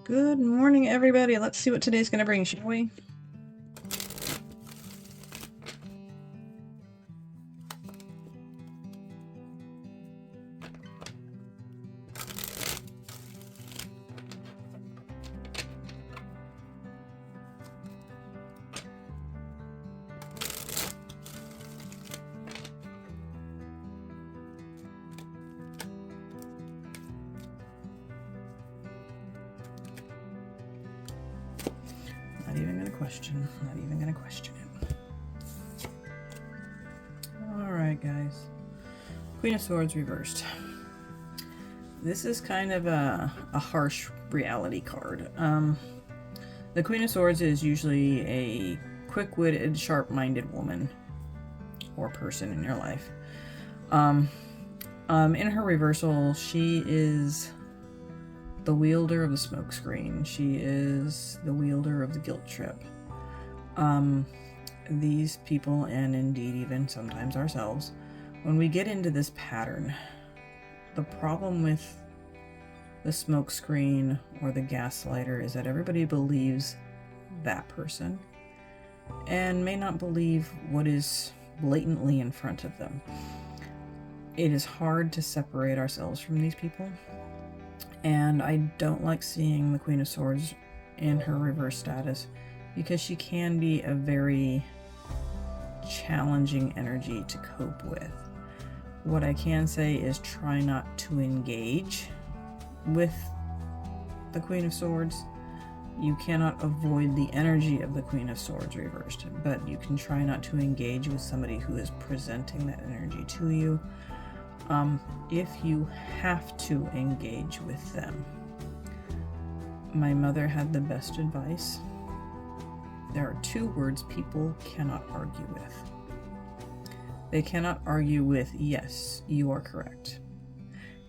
Good morning, everybody. Let's see what today's going to bring, shall we? Not even going to question. Not even going to question it. Alright, guys. Queen of Swords reversed. This is kind of a harsh reality card. The Queen of Swords is usually a quick-witted, sharp-minded woman or person in your life. In her reversal, she is the wielder of the smokescreen. She is the wielder of the guilt trip. These people, and indeed even sometimes ourselves, when we get into this pattern, the problem with the smokescreen or the gaslighter is that everybody believes that person and may not believe what is blatantly in front of them. It is hard to separate ourselves from these people. And I don't like seeing the Queen of Swords in her reverse status because she can be a very challenging energy to cope with. What I can say is try not to engage with the Queen of Swords. You cannot avoid the energy of the Queen of Swords reversed, but you can try not to engage with somebody who is presenting that energy to you. If you have to engage with them. My mother had the best advice. There are two words people cannot argue with. They cannot argue with, yes, you are correct.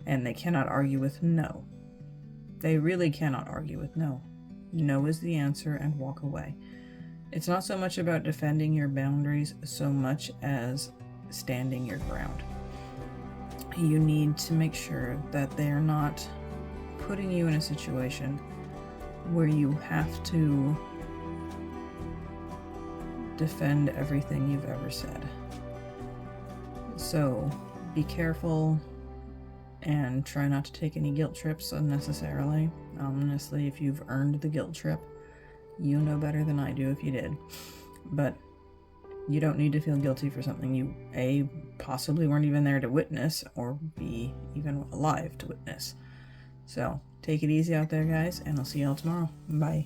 And they cannot argue with no. They really cannot argue with no. No is the answer, and walk away. It's not so much about defending your boundaries so much as standing your ground. You need to make sure that they are not putting you in a situation where you have to defend everything you've ever said. So be careful and try not to take any guilt trips unnecessarily. Honestly, if you've earned the guilt trip, you know better than I do if you did. But you don't need to feel guilty for something you, A, possibly weren't even there to witness, or B, even alive to witness. So, take it easy out there, guys, and I'll see y'all tomorrow. Bye.